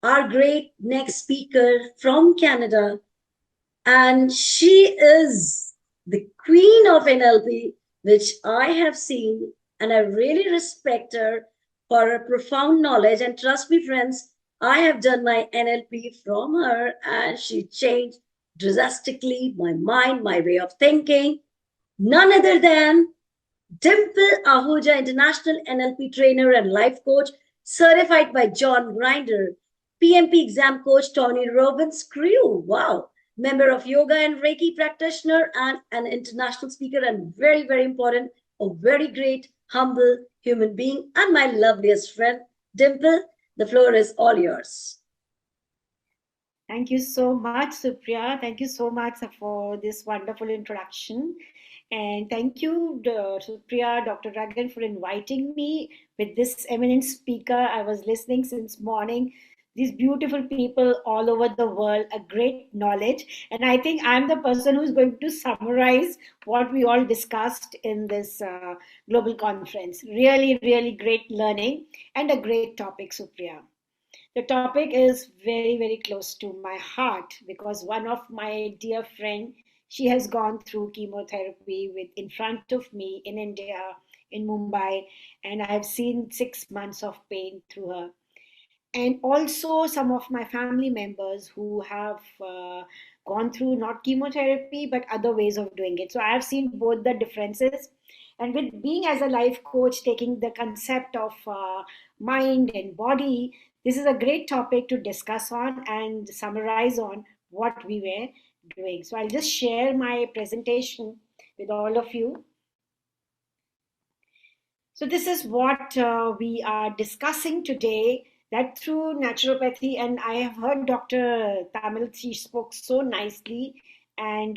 our great next speaker from Canada, and she is the queen of NLP, which I have seen, and I really respect her for her profound knowledge. And trust me, friends, I have done my NLP from her, and she changed drastically my mind, my way of thinking. None other than Dimple Ahuja, international NLP trainer and life coach, certified by John Grinder, PMP exam coach Tony Robbins crew. Wow. Member of yoga and Reiki practitioner and an international speaker, and very, very important, a very great, humble human being, and my loveliest friend, Dimple. The floor is all yours. Thank you so much, Supriya. Thank you so much for this wonderful introduction. And thank you, Supriya, Dr. Dragan, for inviting me with this eminent speaker. I was listening since morning. These beautiful people all over the world, a great knowledge. And I think I'm the person who's going to summarize what we all discussed in this global conference. Really, really great learning and a great topic, Supriya. The topic is very, very close to my heart because one of my dear friend, she has gone through chemotherapy with in front of me in India, in Mumbai, and I have seen 6 months of pain through her. And also some of my family members who have gone through not chemotherapy but other ways of doing it. So I have seen both the differences. And with being as a life coach, taking the concept of mind and body, this is a great topic to discuss on and summarize on what we were doing. So I'll just share my presentation with all of you. So this is what we are discussing today, that through naturopathy, and I have heard Dr. Tamil, she spoke so nicely, and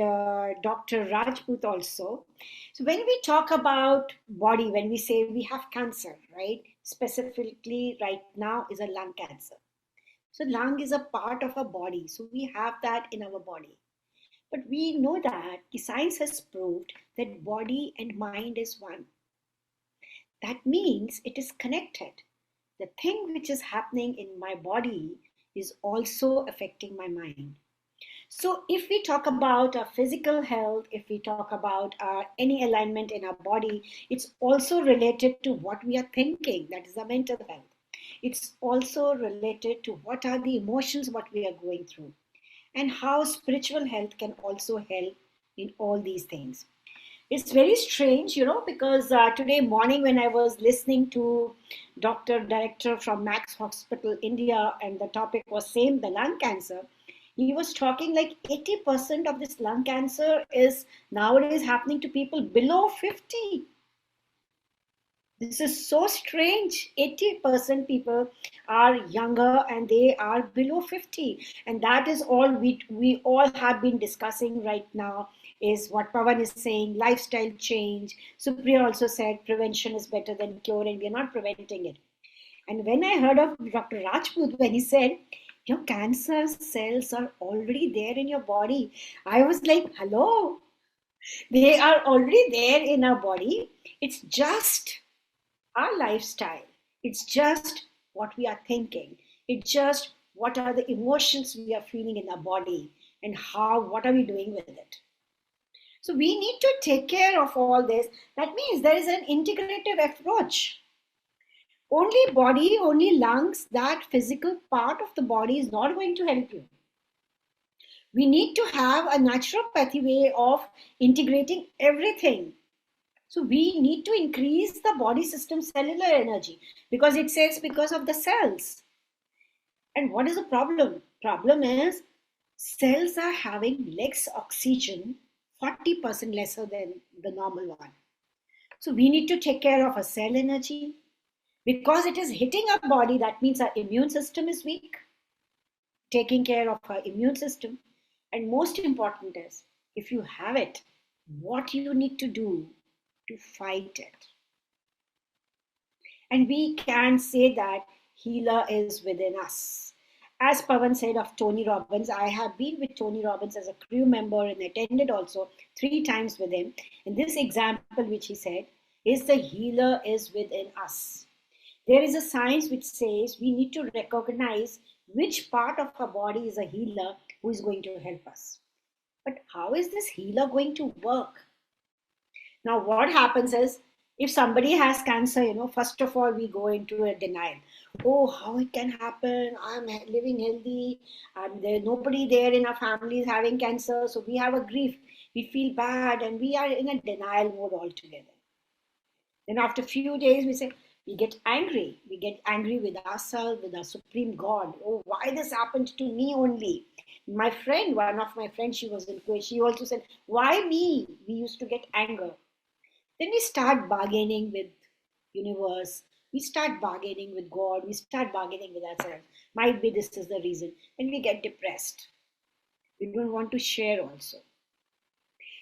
Dr. Rajput also. So when we talk about body, when we say we have cancer, right? Specifically right now is a lung cancer. So lung is a part of our body. So we have that in our body. But we know that science has proved that body and mind is one. That means it is connected. The thing which is happening in my body is also affecting my mind. So, if we talk about our physical health, if we talk about any alignment in our body, it's also related to what we are thinking. That is the mental health. It's also related to what are the emotions, what we are going through, and how spiritual health can also help in all these things. It's very strange, because today morning when I was listening to Dr. Director from Max Hospital, India, and the topic was same, the lung cancer, he was talking like 80% of this lung cancer is nowadays happening to people below 50. This is so strange. 80% people are younger and they are below 50. And that is all we all have been discussing right now is what Pawan is saying, lifestyle change. Supriya also said prevention is better than cure and we are not preventing it. And when I heard of Dr. Rajput, when he said, your cancer cells are already there in your body, I was like, hello, they are already there in our body. It's just our lifestyle. It's just what we are thinking. It's just what are the emotions we are feeling in our body and what are we doing with it. So we need to take care of all this. That means there is an integrative approach. Only body, only lungs, that physical part of the body is not going to help you. We need to have a naturopathy way of integrating everything. So we need to increase the body system cellular energy because it says because of the cells. And what is the problem? Problem is cells are having less oxygen, 40% lesser than the normal one. So we need to take care of our cell energy because it is hitting our body. That means our immune system is weak. Taking care of our immune system. And most important is if you have it, what you need to do to fight it. And we can say that healer is within us. As Pawan said of Tony Robbins, I have been with Tony Robbins as a crew member and attended also 3 times with him. And this example which he said is the healer is within us. There is a science which says we need to recognize which part of our body is a healer who is going to help us. But how is this healer going to work? Now, what happens is if somebody has cancer, first of all, we go into a denial. Oh, how it can happen? I'm living healthy. There nobody there in our family is having cancer. So we have a grief. We feel bad and we are in a denial mode altogether. Then after a few days, we say, we get angry. We get angry with ourselves, with our supreme God. Oh, why this happened to me only? My friend, one of my friends, she was in Kuwait. She also said, why me? We used to get anger. Then we start bargaining with universe. We start bargaining with God. We start bargaining with ourselves. Might be this is the reason. And we get depressed. We don't want to share also.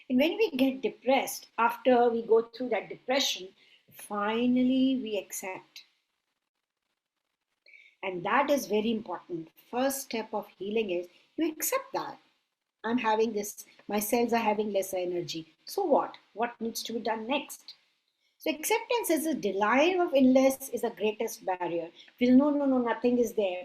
And when we get depressed, after we go through that depression, finally we accept. And that is very important. First step of healing is you accept that. I'm having this, my cells are having less energy. So what? What needs to be done next? So acceptance is the denial of illness is the greatest barrier. Feel no, nothing is there.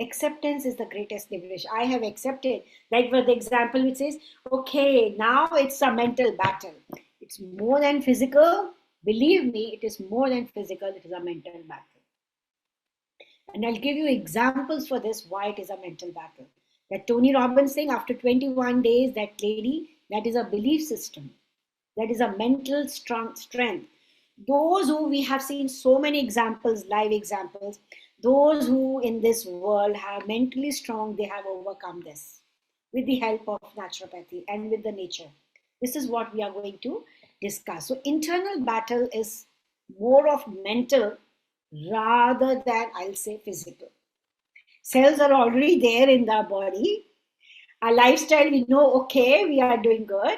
Acceptance is the greatest liberation. I have accepted. Like for the example which says, okay, now it's a mental battle. It's more than physical. Believe me, it is more than physical. It is a mental battle. And I'll give you examples for this why it is a mental battle. That Tony Robbins thing, after 21 days, that lady, that is a belief system. That is a mental strength. Those who we have seen so many examples, live examples, those who in this world have mentally strong, they have overcome this with the help of naturopathy and with the nature. This is what we are going to discuss. So internal battle is more of mental rather than, I'll say, physical. Cells are already there in the body. Our lifestyle, we know, okay, we are doing good.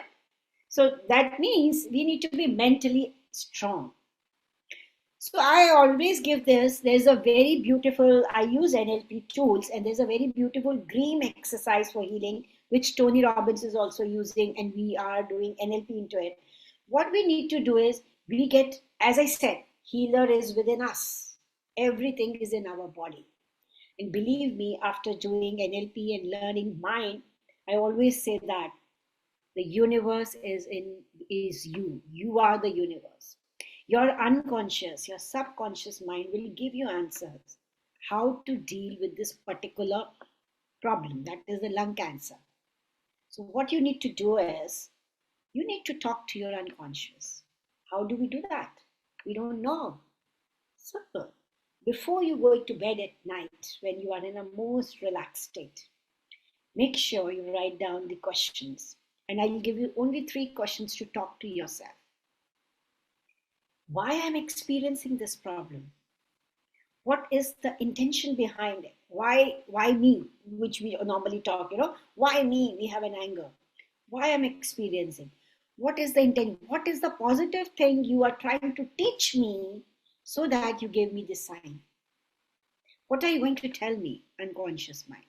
So that means we need to be mentally strong. So I always give this, there's a very beautiful, I use NLP tools, and there's a very beautiful dream exercise for healing, which Tony Robbins is also using, and we are doing NLP into it. What we need to do is, we get, as I said, healer is within us. Everything is in our body. And believe me, after doing NLP and learning mind, I always say that the universe is you. You are the universe. Your unconscious, your subconscious mind will give you answers how to deal with this particular problem, that is the lung cancer. So what you need to do is you need to talk to your unconscious. How do we do that? We don't know. Simple. Before you go to bed at night, when you are in a most relaxed state, make sure you write down the questions. And I'll give you only 3 questions to talk to yourself. Why I'm experiencing this problem? What is the intention behind it? Why me? Which we normally talk, why me? We have an anger. Why I'm experiencing? What is the intent? What is the positive thing you are trying to teach me so that you gave me this sign? What are you going to tell me, unconscious mind?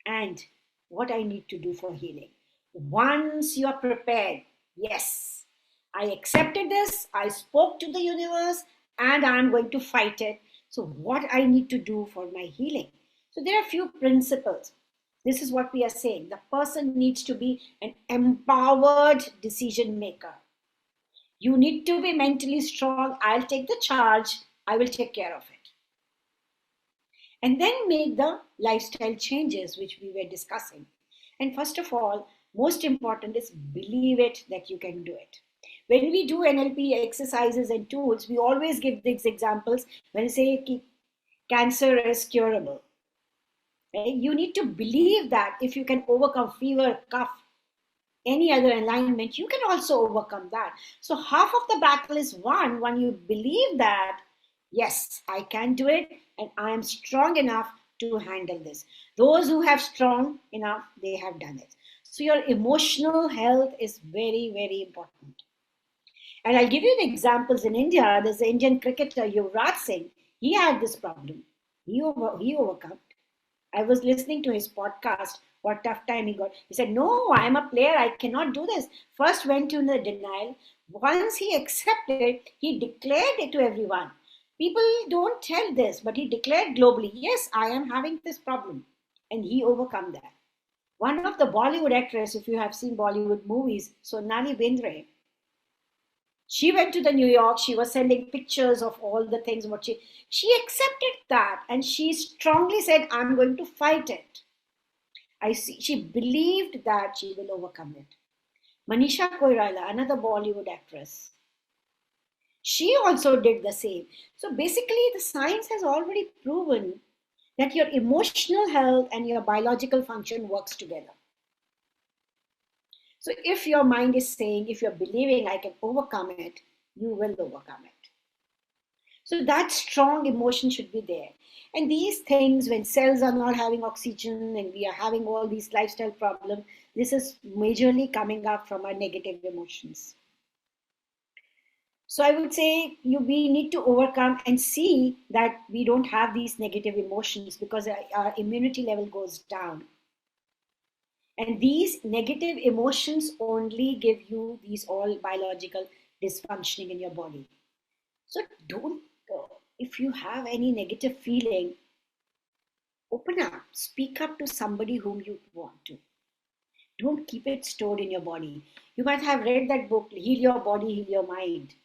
And what I need to do for healing. Once you are prepared, yes, I accepted this, I spoke to the universe, and I'm going to fight it. So, what I need to do for my healing? So, there are a few principles. This is what we are saying. The person needs to be an empowered decision maker. You need to be mentally strong. I'll take the charge, I will take care of it. And then make the lifestyle changes which we were discussing. And first of all, most important is believe it that you can do it. When we do NLP exercises and tools, we always give these examples. When we say cancer is curable, right? You need to believe that if you can overcome fever, cough, any other alignment, you can also overcome that. So half of the battle is won when you believe that, yes, I can do it and I am strong enough to handle this. Those who have strong enough, they have done it. So your emotional health is very, very important. And I'll give you the examples in India. There's an Indian cricketer, Yuvraj Singh. He had this problem. He overcome. I was listening to his podcast, what tough time he got. He said, no, I'm a player. I cannot do this. First went to the denial. Once he accepted, he declared it to everyone. People don't tell this, but he declared globally, yes, I am having this problem. And he overcome that. One of the Bollywood actresses, if you have seen Bollywood movies, Sonali Bendre, she went to the New York, she was sending pictures of all the things what she accepted that, and she strongly said, I'm going to fight it. I see she believed that she will overcome it. Manisha Koirala, another Bollywood actress, she also did the same. So basically, the science has already proven that your emotional health and your biological function works together. So if your mind is saying, if you're believing I can overcome it, you will overcome it. So that strong emotion should be there. And these things, when cells are not having oxygen and we are having all these lifestyle problems, this is majorly coming up from our negative emotions. So I would say we need to overcome and see that we don't have these negative emotions because our immunity level goes down. And these negative emotions only give you these all biological dysfunctioning in your body. So don't, if you have any negative feeling, open up, speak up to somebody whom you want to. Don't keep it stored in your body. You might have read that book, Heal Your Body, Heal Your Mind.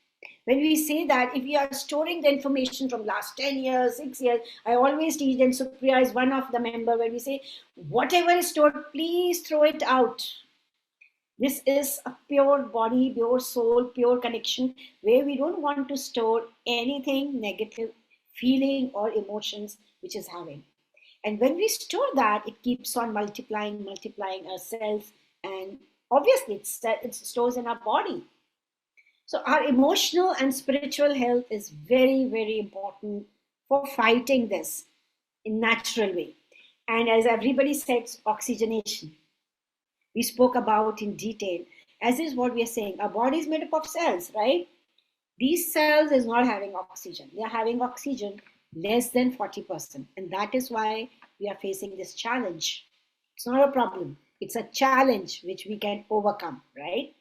When we say that, if we are storing the information from last 10 years, 6 years, I always teach, and Supriya is one of the member, when we say, whatever is stored, please throw it out. This is a pure body, pure soul, pure connection where we don't want to store anything negative, feeling or emotions which is having. And when we store that, it keeps on multiplying our cells, and obviously it stores in our body. So our emotional and spiritual health is very, very important for fighting this in natural way. And as everybody says, oxygenation. We spoke about in detail. As is what we are saying, our body is made up of cells, right? These cells is not having oxygen. They are having oxygen less than 40%. And that is why we are facing this challenge. It's not a problem. It's a challenge which we can overcome, right?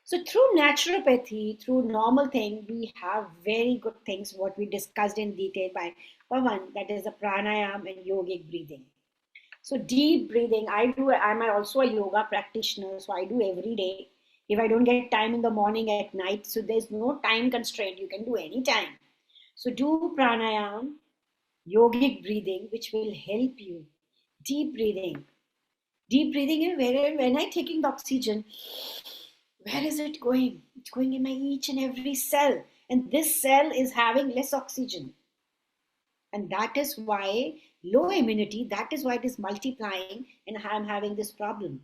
So through naturopathy, through normal thing, we have very good things, what we discussed in detail by Pavan, that is the pranayam and yogic breathing. So deep breathing, I'm also a yoga practitioner, so I do every day. If I don't get time in the morning, at night, so there's no time constraint, you can do any time. So do pranayam, yogic breathing, which will help you. Deep breathing. Deep breathing in where when I'm taking the oxygen, where is it going? It's going in my each and every cell. And this cell is having less oxygen. And that is why low immunity, that is why it is multiplying and I'm having this problem.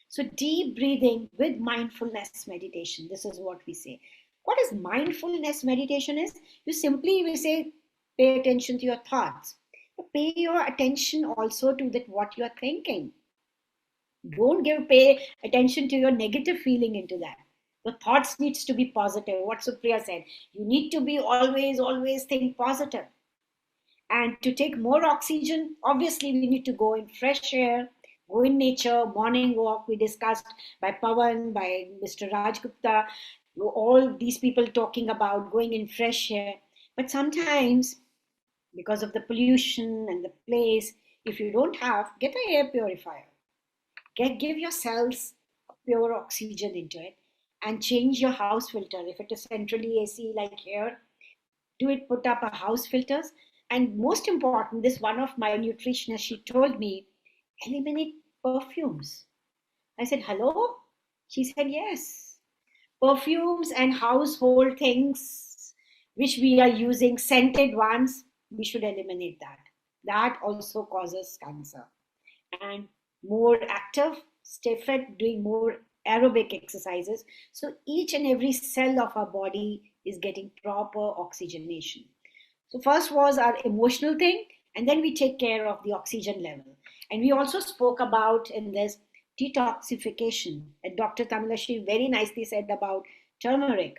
So deep breathing with mindfulness meditation, this is what we say. What is mindfulness meditation is? You simply, we say, pay attention to your thoughts. But pay your attention also to that what you are thinking. Don't pay attention to your negative feeling into that. The thoughts needs to be positive. What Supriya said, you need to be always think positive. And to take more oxygen, obviously we need to go in fresh air, go in nature, morning walk. We discussed by Pavan, by Mr. Raj Gupta, all these people talking about going in fresh air. But sometimes, because of the pollution and the place, if you don't have, get an air purifier. Give your cells pure oxygen into it and change your house filter. If it is centrally AC like here, do it, put up a house filters. And most important, this one of my nutritionists, she told me, eliminate perfumes. I said, hello? She said, yes. Perfumes and household things which we are using, scented ones, we should eliminate that. That also causes cancer. And more active, stay fit, doing more aerobic exercises. So each and every cell of our body is getting proper oxygenation. So first was our emotional thing, and then we take care of the oxygen level. And we also spoke about in this detoxification. And Dr. Tamilashi very nicely said about turmeric.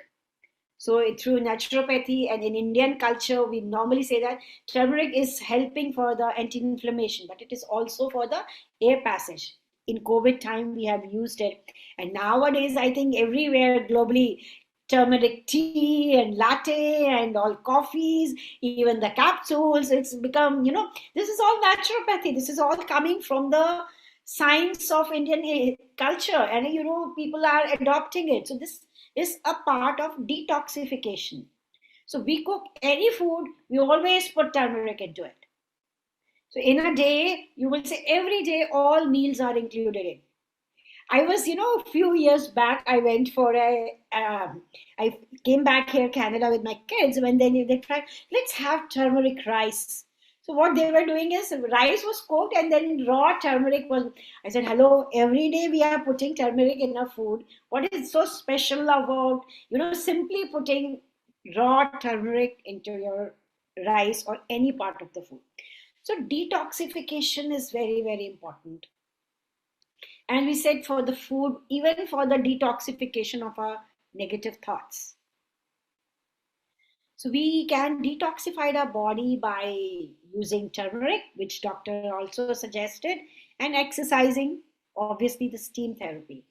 So through naturopathy and in Indian culture, we normally say that turmeric is helping for the anti-inflammation, but it is also for the air passage. In COVID time, we have used it. And nowadays, I think everywhere globally, turmeric tea and latte and all coffees, even the capsules. It's become, this is all naturopathy. This is all coming from the science of Indian culture, and people are adopting it. So this is a part of detoxification. So we cook any food, we always put turmeric into it. So in a day, you will say every day all meals are included in. I was, a few years back, I went for I came back here, Canada, with my kids. When they tried, let's have turmeric rice. So what they were doing is rice was cooked and then raw turmeric was. I said, hello, every day we are putting turmeric in our food. What is so special about, simply putting raw turmeric into your rice or any part of the food? So detoxification is very, very important. And we said for the food, even for the detoxification of our negative thoughts. So we can detoxify our body by using turmeric, which doctor also suggested, and exercising, obviously the steam therapy.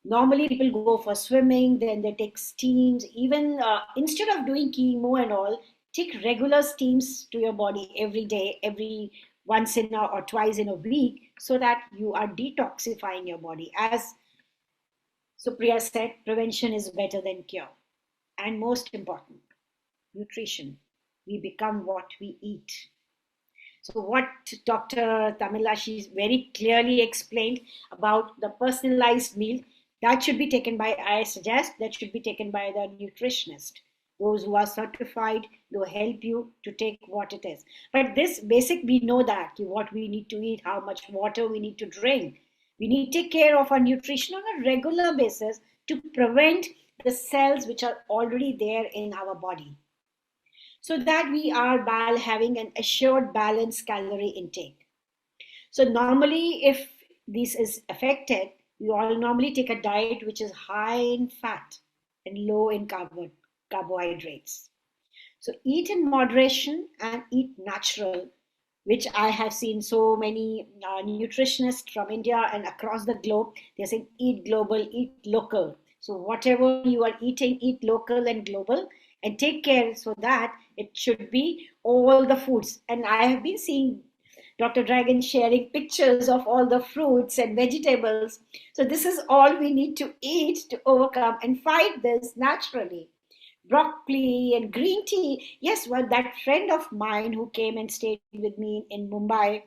Normally people go for swimming, then they take steams. Even instead of doing chemo and all, take regular steams to your body every day, every once in a or twice in a week, so that you are detoxifying your body. As Supriya said, prevention is better than cure. And most important, nutrition. We become what we eat. So what Dr. Tamila, she very clearly explained about the personalized meal, that should be taken by, I suggest, that should be taken by the nutritionist. Those who are certified, they'll help you to take what it is. But this basic, we know that, what we need to eat, how much water we need to drink. We need to take care of our nutrition on a regular basis to prevent the cells which are already there in our body, so that we are having an assured balanced calorie intake. So normally, if this is affected, we all normally take a diet which is high in fat and low in carbohydrates. So eat in moderation and eat natural, which I have seen so many nutritionists from India and across the globe. They're saying eat global, eat local. So whatever you are eating, eat local and global, and take care so that it should be all the foods. And I have been seeing Dr. Dragan sharing pictures of all the fruits and vegetables. So this is all we need to eat to overcome and fight this naturally. Broccoli and green tea. Yes, well, that friend of mine who came and stayed with me in Mumbai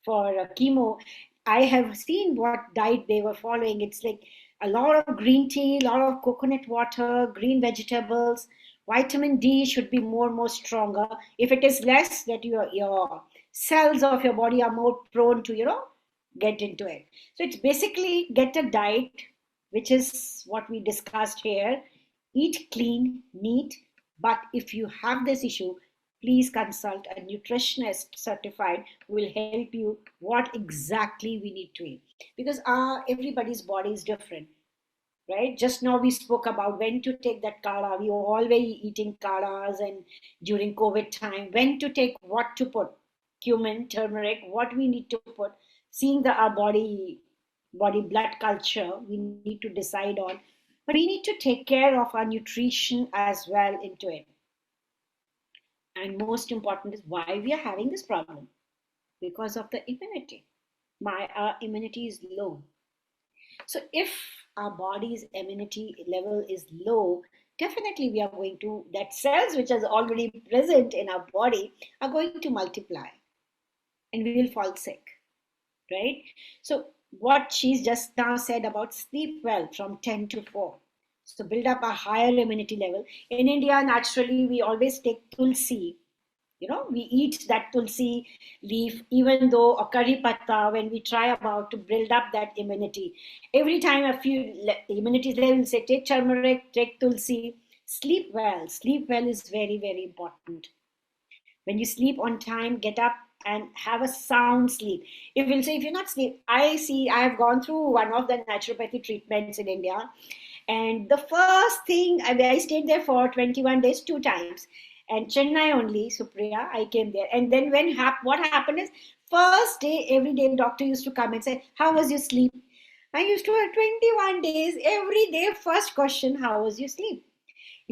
for chemo, I have seen what diet they were following. It's like a lot of green tea, a lot of coconut water, green vegetables. Vitamin D should be more and more stronger. If it is less, that your cells of your body are more prone to get into it. So it's basically get a diet, which is what we discussed here. Eat clean, neat, but if you have this issue, please consult a nutritionist certified who will help you what exactly we need to eat, because everybody's body is different, right? Just now we spoke about when to take that kala. We were always eating kalas, and during COVID time, when to take, what to put, cumin, turmeric, what we need to put. Seeing our body blood culture, we need to decide on. But we need to take care of our nutrition as well into it. And most important is why we are having this problem, because of the immunity. Our immunity is low. So if our body's immunity level is low, definitely we are going to, that cells which is already present in our body are going to multiply, and we will fall sick, right? So what she's just now said about sleep well from 10 to 4. So build up a higher immunity level. In India, naturally, we always take tulsi. We eat that tulsi leaf, even though a curry patta, when we try about to build up that immunity. Every time a few immunity level, say take turmeric, take tulsi, sleep well. Sleep well is very, very important. When you sleep on time, get up and have a sound sleep. If you'll say, if you're not sleep, I have gone through one of the naturopathy treatments in India. And the first thing, I stayed there for 21 days, 2 times. And Chennai only, Supriya, I came there. And then what happened is, first day, every day, doctor used to come and say, how was your sleep? I used to have 21 days, every day, first question, how was your sleep?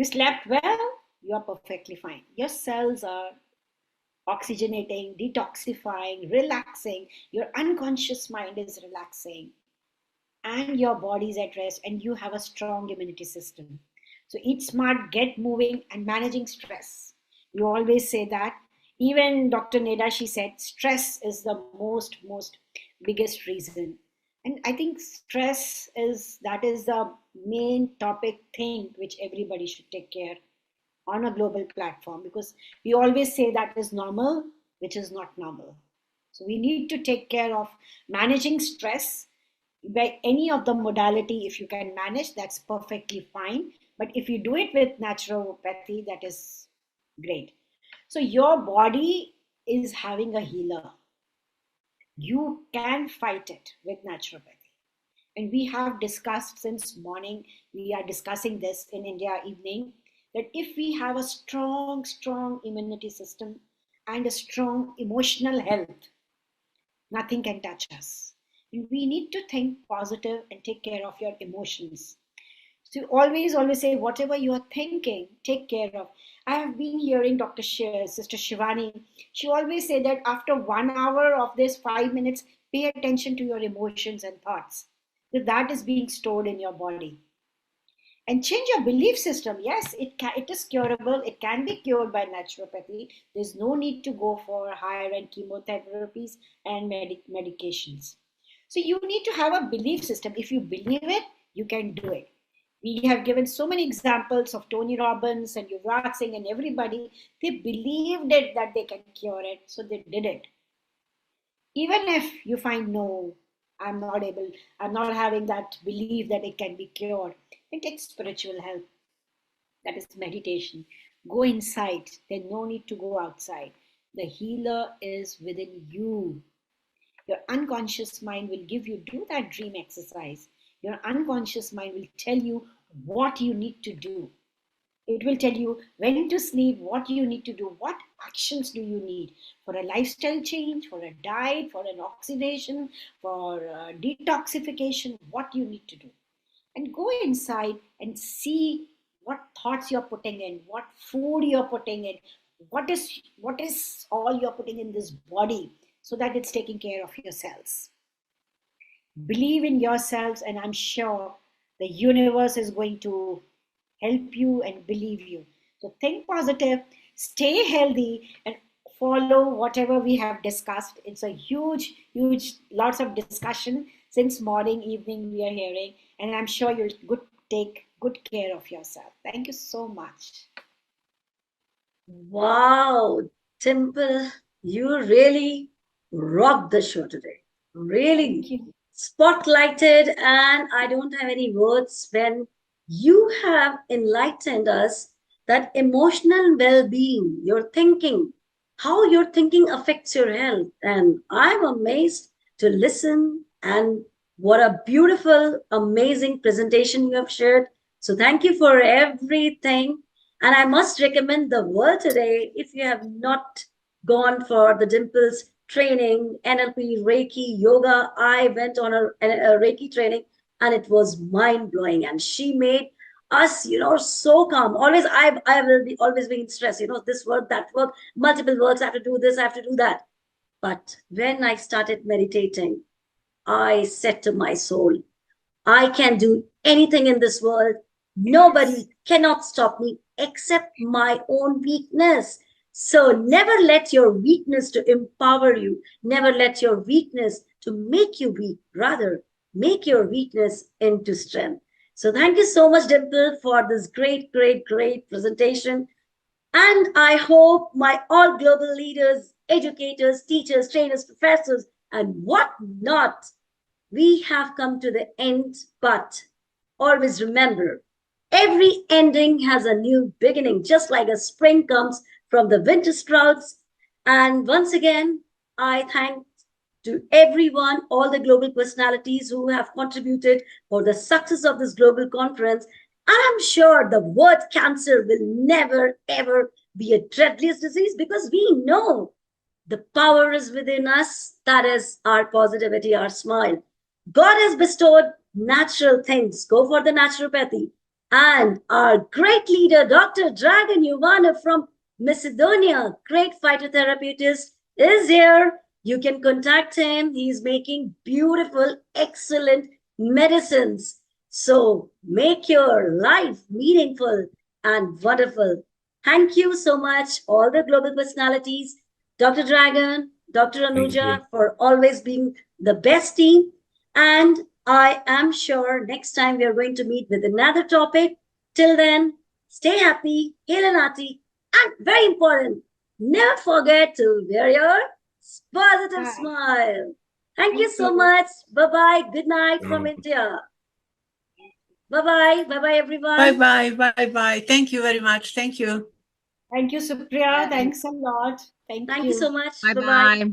You slept well, you are perfectly fine. Your cells are oxygenating, detoxifying, relaxing. Your unconscious mind is relaxing, and your body is at rest, and you have a strong immunity system. So eat smart, get moving, and managing stress. You always say that. Even Dr. Neda, she said stress is the most biggest reason. And I think stress is that is the main topic thing which everybody should take care on a global platform, because we always say that is normal, which is not normal. So we need to take care of managing stress by any of the modality. If you can manage, that's perfectly fine. But if you do it with naturopathy, that is great. So your body is having a healer. You can fight it with naturopathy. And we have discussed since morning, we are discussing this in India evening, that if we have a strong immunity system and a strong emotional health, nothing can touch us. And we need to think positive and take care of your emotions. So always say whatever you are thinking, take care of. I have been hearing Sister Shivani. She always say that after 1 hour of this 5 minutes, pay attention to your emotions and thoughts. That is being stored in your body. And change your belief system. Yes, it is curable. It can be cured by naturopathy. There's no need to go for higher end chemotherapies and medications. So you need to have a belief system. If you believe it, you can do it. We have given so many examples of Tony Robbins and Yuvraj Singh and everybody. They believed it that they can cure it, so they did it. Even if you find no, I'm not having that belief that it can be cured, then take spiritual help. That is meditation. Go inside. There's no need to go outside. The healer is within you. Your unconscious mind will give you, do that dream exercise. Your unconscious mind will tell you what you need to do. It will tell you when to sleep, what you need to do, what actions do you need for a lifestyle change, for a diet, for an oxidation, for detoxification, what you need to do. And go inside and see what thoughts you're putting in, what food you're putting in, what is all you're putting in this body, so that it's taking care of your cells. Believe in yourselves, and I'm sure the universe is going to help you and believe you. So think positive, stay healthy, and follow whatever we have discussed. It's a huge lots of discussion since morning evening we are hearing, and I'm sure you'll take good care of yourself. Thank you so much. Wow, Temple, you really rocked the show today. Thank Really you. spotlighted, and I don't have any words when you have enlightened us that emotional well-being, your thinking, how your thinking affects your health. And I'm amazed to listen, and what a beautiful, amazing presentation you have shared. So thank you for everything. And I must recommend the world today, if you have not gone for the Dimples training, NLP, Reiki, yoga. I went on a Reiki training, and it was mind blowing. And she made us, so calm. I will be always being in stress, this work, that work, multiple works. I have to do this, I have to do that. But when I started meditating, I said to my soul, I can do anything in this world. Yes. Nobody cannot stop me except my own weakness. So never let your weakness to empower you. Never let your weakness to make you weak. Rather, make your weakness into strength. So thank you so much, Dimple, for this great presentation. And I hope my all global leaders, educators, teachers, trainers, professors, and whatnot, we have come to the end, but always remember, every ending has a new beginning, just like a spring comes from the winter sprouts. And once again, I thank to everyone, all the global personalities who have contributed for the success of this global conference. And I'm sure the word cancer will never, ever be a dreadless disease, because we know the power is within us. That is our positivity, our smile. God has bestowed natural things. Go for the naturopathy. And our great leader, Dr. Dragan from Macedonia, great phytotherapist, is here. You can contact him. He's making beautiful, excellent medicines. So make your life meaningful and wonderful. Thank you so much, all the global personalities, Dr. Dragan, Dr. Anuja, for always being the best team. And I am sure next time we are going to meet with another topic. Till then, stay happy, hail and hearty, and very important, never forget to wear your positive Bye. smile. Thank you Thank so you. much. Bye bye. Good night from India. Bye bye. Bye bye, Bye everyone. bye. Bye bye. Thank you very much. Thank you. Thank you, Supriya. Bye. Thanks a lot. Thank Thank you so you. much. Bye Bye bye. bye.